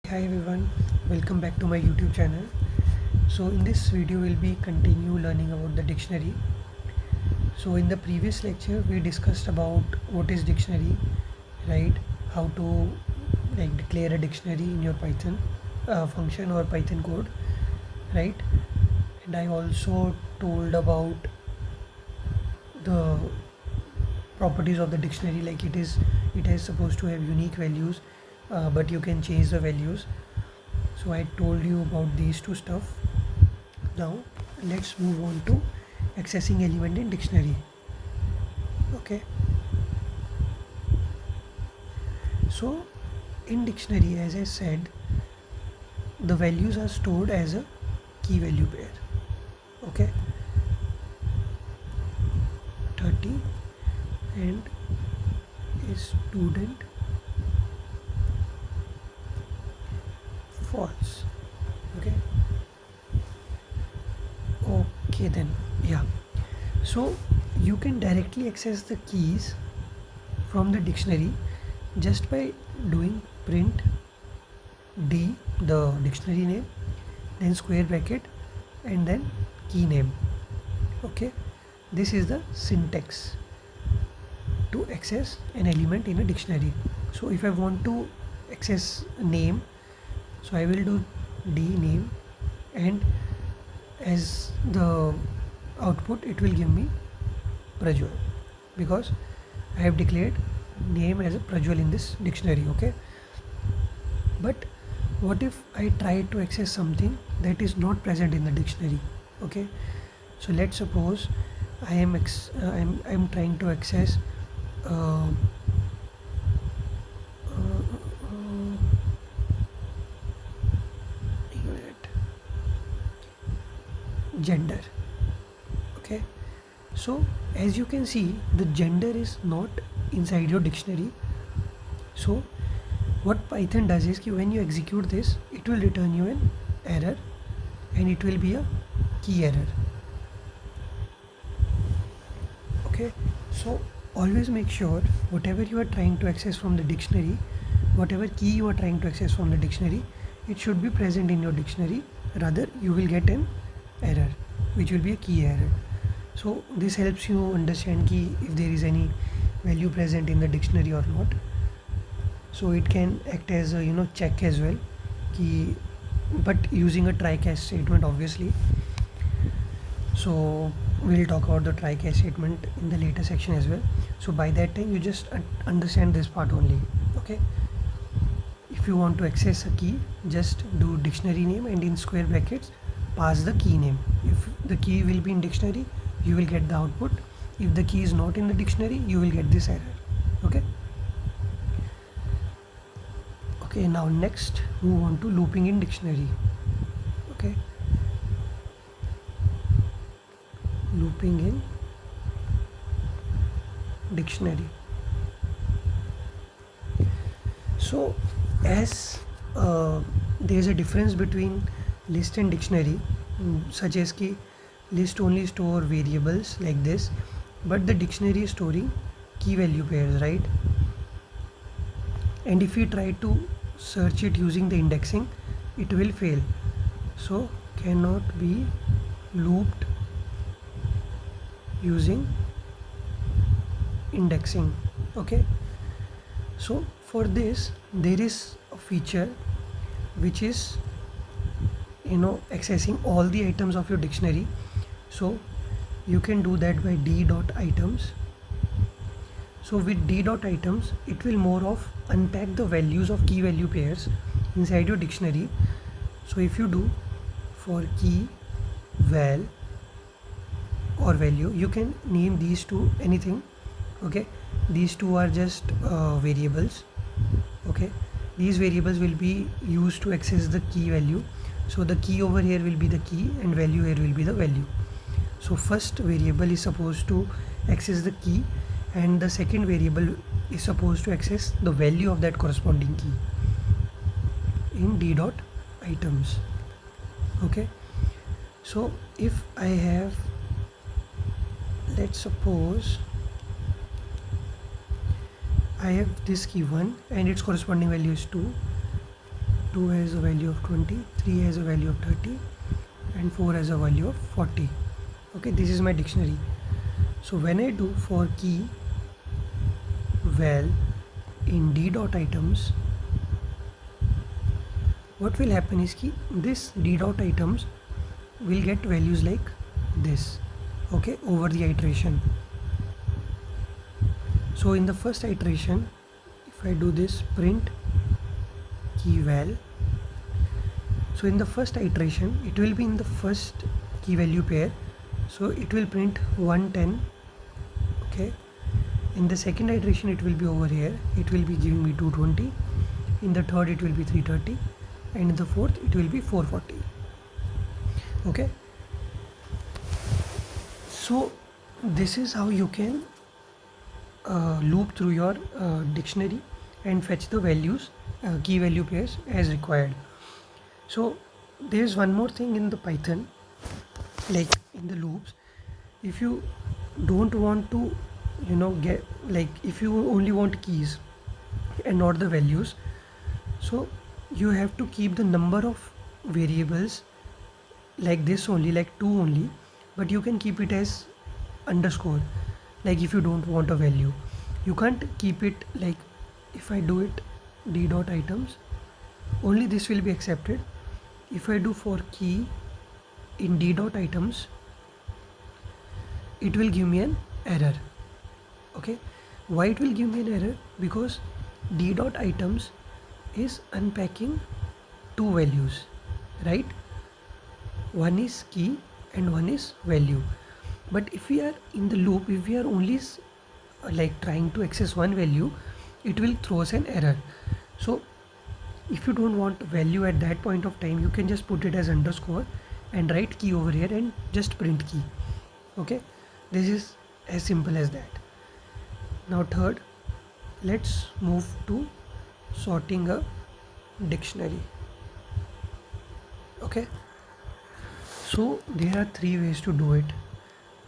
Hi everyone, welcome back to my YouTube channel. So in this video we'll be continue learning about the dictionary. So in the previous lecture we discussed about what is dictionary, right? How to declare a dictionary in your Python function or Python code, right? And I also told about the properties of the dictionary, like it is supposed to have unique values, but you can change the values. So I told you about these two stuff. Now let's move on to accessing element in dictionary. Okay, so in dictionary, as I said, the values are stored as a key value pair. Okay, 30 and a student false. Okay, okay then, yeah. So you can directly access the keys from the dictionary just by doing print d, the dictionary name, then square bracket, and then key name. Okay, this is the syntax to access an element in a dictionary. So if I want to access name, so I will do d name, and as the output it will give me Prajwal, because I have declared name as a Prajwal in this dictionary. Okay, but what if I try to access something that is not present in the dictionary? Okay, so let's suppose I'm trying to access uh, gender. Okay, so as you can see, the gender is not inside your dictionary. So what Python does is कि when you execute this, it will return you an error, and it will be a key error. Okay, so always make sure whatever you are trying to access from the dictionary, whatever key you are trying to access from the dictionary, it should be present in your dictionary. Rather, you will get an error which will be a key error. So this helps you understand key if there is any value present in the dictionary or not. So it can act as a check as well, key, but using a try catch statement obviously. So we'll talk about the try catch statement in the later section as well. So by that time you just understand this part only. Okay, if you want to access a key, just do dictionary name and in square brackets pass the key name. If the key will be in dictionary, you will get the output. If the key is not in the dictionary, you will get this error. Okay, okay, now next move on to looping in dictionary. Okay, looping in dictionary. So as there is a difference between list and dictionary, such as ki list only store variables like this, but the dictionary is storing key value pairs, right? And if we try to search it using the indexing, it will fail. So cannot be looped using indexing. Okay, so for this there is a feature which is accessing all the items of your dictionary. So you can do that by d dot items. So with d dot items, it will more of unpack the values of key value pairs inside your dictionary. So if you do for key val or value, you can name these two anything. Okay, these two are just variables. Okay, these variables will be used to access the key value. So the key over here will be the key and value here will be the value. So first variable is supposed to access the key, and the second variable is supposed to access the value of that corresponding key in d dot items. Okay, so if I have, let's suppose I have this key 1 and its corresponding value is 2, 2 has a value of 20, 3 has a value of 30, and 4 has a value of 40. Okay, this is my dictionary. So when I do for key val in d dot items, what will happen is कि this d dot items will get values like this, okay, over the iteration. So in the first iteration, if I do this print key val, so in the first iteration it will be in the first key value pair, so it will print 110. Okay, in the second iteration it will be over here, it will be giving me 220. In the third it will be 330, and in the fourth it will be 440. Okay, so this is how you can loop through your dictionary and fetch the values, key value pairs as required. So there's one more thing in the Python, like in the loops. If you don't want to get, like if you only want keys and not the values, so you have to keep the number of variables like this only, like 2 only, but you can keep it as underscore. Like if you don't want a value, you can't keep it like, if I do it d dot items, only this will be accepted. If I do for key in d dot items, it will give me an error. Okay, why it will give me an error? Because d dot items is unpacking two values, right? One is key and one is value. But if we are in the loop, if we are only like trying to access one value, it will throw us an error. So if you don't want value at that point of time, you can just put it as underscore and write key over here and just print key. Okay, this is as simple as that. Now third, let's move to sorting a dictionary. Okay, so there are three ways to do it.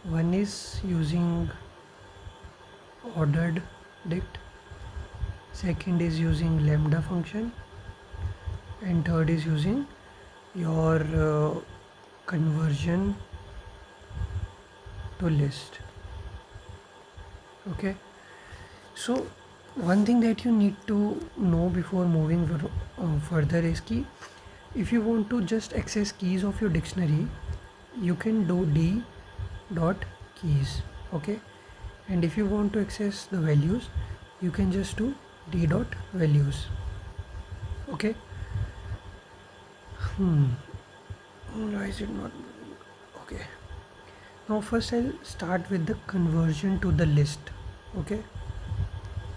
One is using ordered dict, second is using lambda function, and third is using your conversion to list. Okay, so one thing that you need to know before moving further is कि if you want to just access keys of your dictionary, you can do d dot keys. Okay, and if you want to access the values, you can just do d dot values. Okay, why is it not moving? Okay, now first I'll start with the conversion to the list. Okay,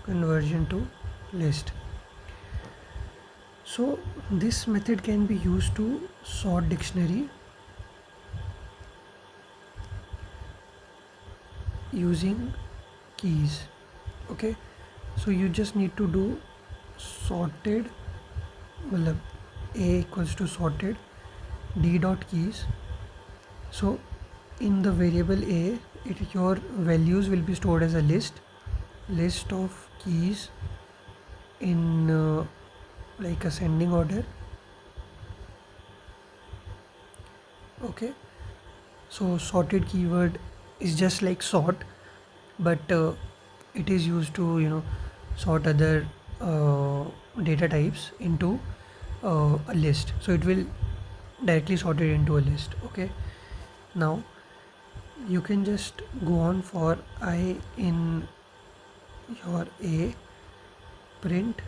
conversion to list. So this method can be used to sort dictionary using keys. Okay, so you just need to do sorted, मतलब a equals to sorted d dot keys. So in the variable a, your values will be stored as a list of keys in like ascending order. Okay, so sorted keyword is just like sort, but it is used to sort other data types into a list, so it will directly sort it into a list. Okay, now you can just go on for I in your a, print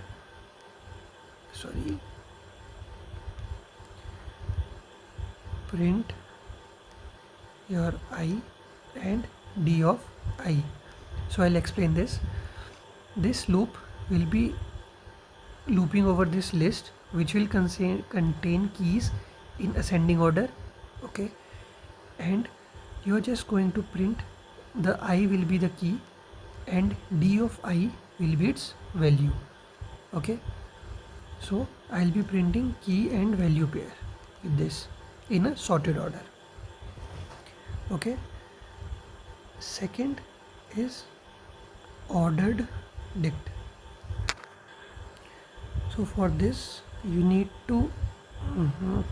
your I and d of I. So I'll explain this. This loop will be looping over this list, which will contain keys in ascending order. Okay, and you're just going to print the I will be the key and d of I will be its value. Okay, so I'll be printing key and value pair with this in a sorted order. Okay, second is ordered dict. So for this you need to mhm,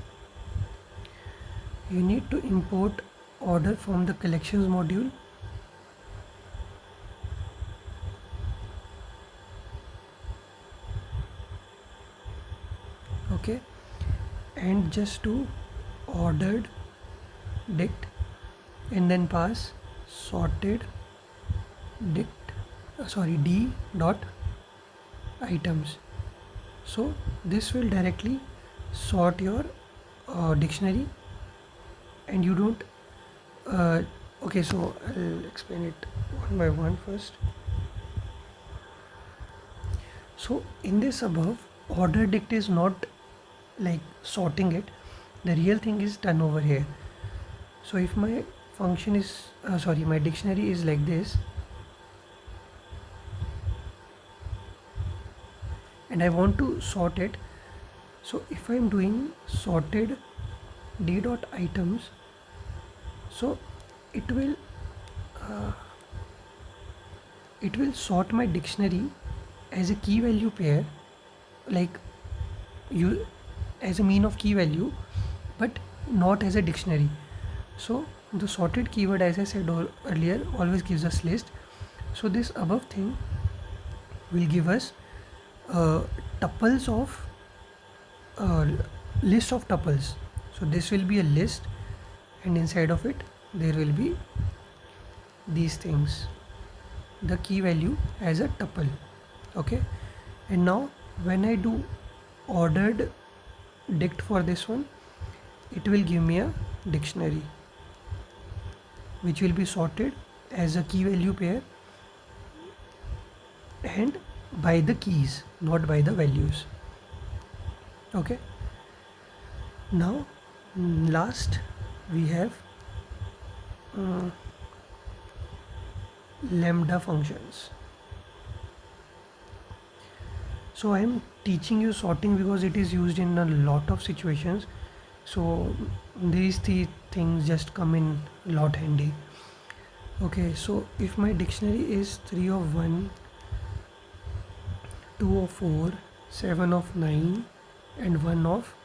you need to import order from the collections module. Okay, and just to ordered dict, and then pass sorted dict, d dot items. So this will directly sort your dictionary, and you don't uh, okay, so I'll explain it one by one first. So in this above, order dict is not like sorting it. The real thing is done over here. So if my function is my dictionary is like this, and I want to sort it. So if I'm doing sorted d dot items, so it will sort my dictionary as a key value pair, like you as a mean of key value, but not as a dictionary. So the sorted keyword, as I said earlier, always gives us list. So this above thing will give us uh, tuples of uh, list of tuples. So this will be a list, and inside of it there will be these things, the key value as a tuple. Okay, and now when I do ordered dict for this one, it will give me a dictionary which will be sorted as a key value pair and by the keys, not by the values. Okay, now last we have uh, lambda functions. So I am teaching you sorting because it is used in a lot of situations. So these three things just come in a lot handy. Okay, so if my dictionary is 3 of 1, 2 of 4, 7 of 9, and 1 of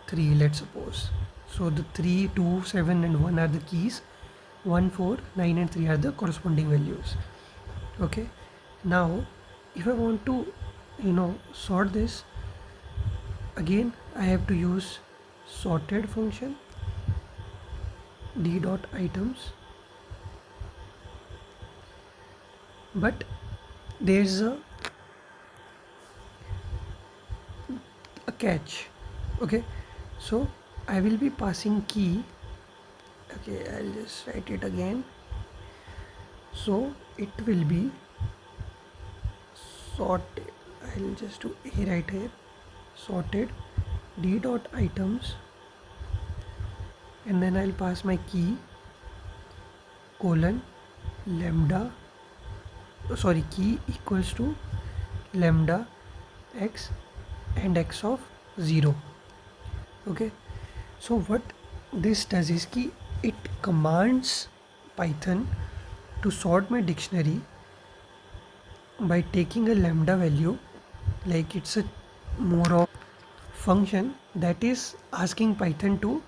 3, let's suppose. So the 3, 2, 7, and 1 are the keys. 1, 4, 9, and 3 are the corresponding values. Okay, now if I want to sort this, again I have to use sorted function d dot items, but there's a catch. Okay, so I will be passing key. Okay, I'll just write it again. So it will be sorted. I'll just do a right here, sorted d dot items, and then I'll pass my key colon lambda, key equals to lambda x and x of 0. Okay, so what this does is ki it commands Python to sort my dictionary by taking a lambda value, like it's a more of function that is asking Python to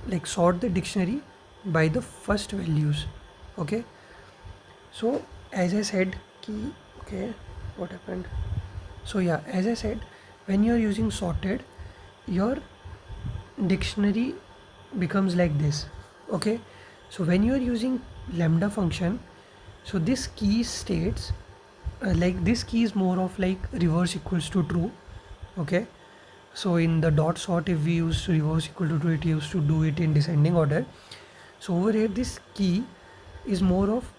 like sort the dictionary by the first values. Okay, so as I said ki, okay, what happened? So yeah, as I said, when you are using sorted, your dictionary becomes like this. Okay, so when you are using lambda function, so this key states like this key is more of like reverse equals to true. Okay, so in the dot sort, if we use reverse equal to true, it used to do it in descending order. So over here this key is more of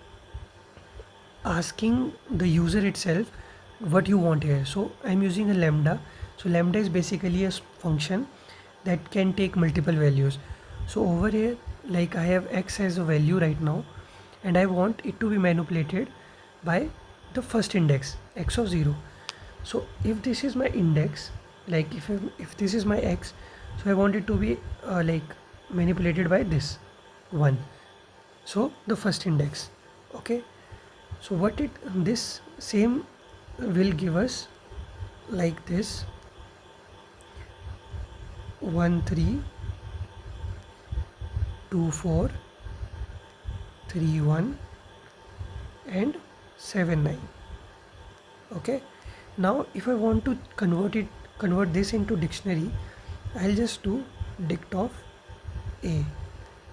asking the user itself what you want here. So I'm using a lambda. So lambda is basically a function that can take multiple values. So over here, like I have x as a value right now, and I want it to be manipulated by the first index x of 0. So if this is my index, like if this is my x, so I want it to be like manipulated by this 1, so the first index. Okay, so what it this same will give us like this. 132431 and 79. Okay, now if I want to convert this into dictionary, I'll just do dict of a,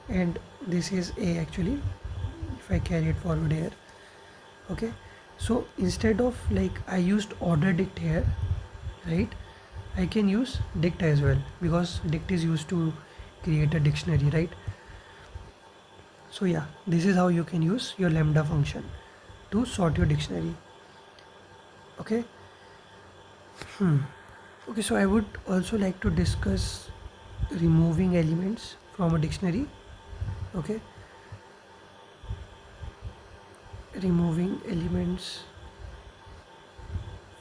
and this is a actually, if I carry it forward here. Okay, so instead of like I used order dict here, right, I can use dict as well, because dict is used to create a dictionary, right? So yeah, this is how you can use your lambda function to sort your dictionary. Okay. Okay, so I would also like to discuss removing elements from a dictionary. Okay, removing elements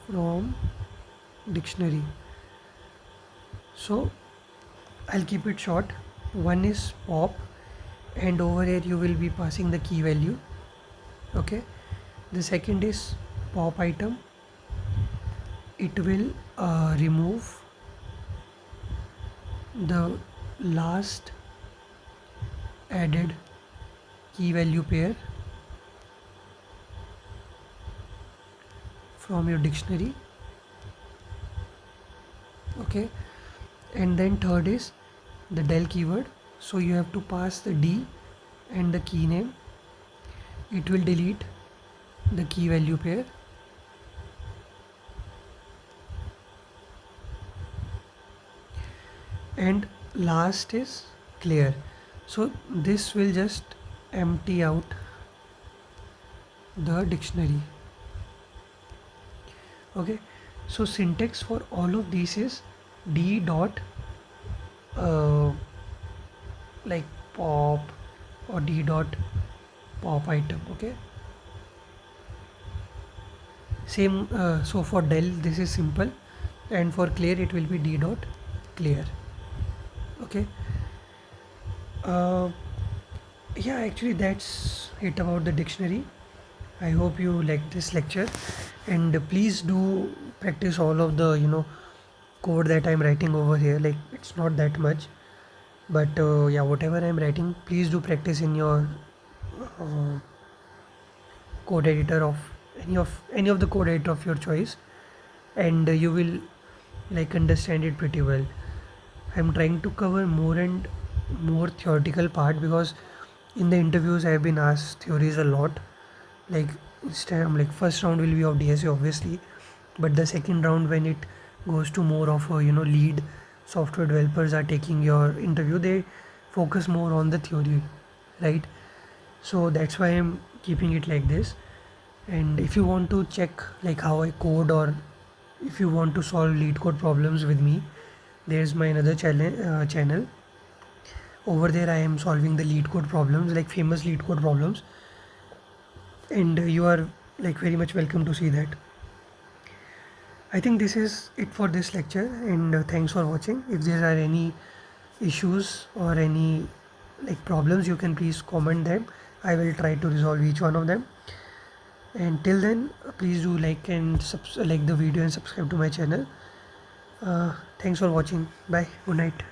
from dictionary. So I'll keep it short. One is pop, and over here you will be passing the key value. Okay, the second is pop item. It will remove the last added key value pair from your dictionary. Okay, and then third is the del keyword, so you have to pass the d and the key name. It will delete the key value pair. And last is clear, so this will just empty out the dictionary. Okay, so syntax for all of these is d dot uh, like pop or d dot pop item. Okay, same so for del this is simple, and for clear it will be d dot clear. Okay, uh, yeah, actually that's it about the dictionary. I hope you like this lecture, and please do practice all of the code that I'm writing over here. Like, it's not that much, but yeah, whatever I'm writing, please do practice in your uh, code editor of any of the code editor of your choice, and you will like understand it pretty well. I'm trying to cover more and more theoretical part, because in the interviews I've been asked theories a lot. Like, instead like first round will be of DSA obviously, but the second round, when it goes to more of a lead software developers are taking your interview, they focus more on the theory, right? So that's why I'm keeping it like this. And if you want to check like how I code, or if you want to solve lead code problems with me, there's my another channel. Over there I am solving the lead code problems, like famous lead code problems, and you are like very much welcome to see that. I think this is it for this lecture, and thanks for watching. If there are any issues or any like problems, you can please comment them. I will try to resolve each one of them. And till then, please do like the video and subscribe to my channel. Thanks for watching. Bye. Good night.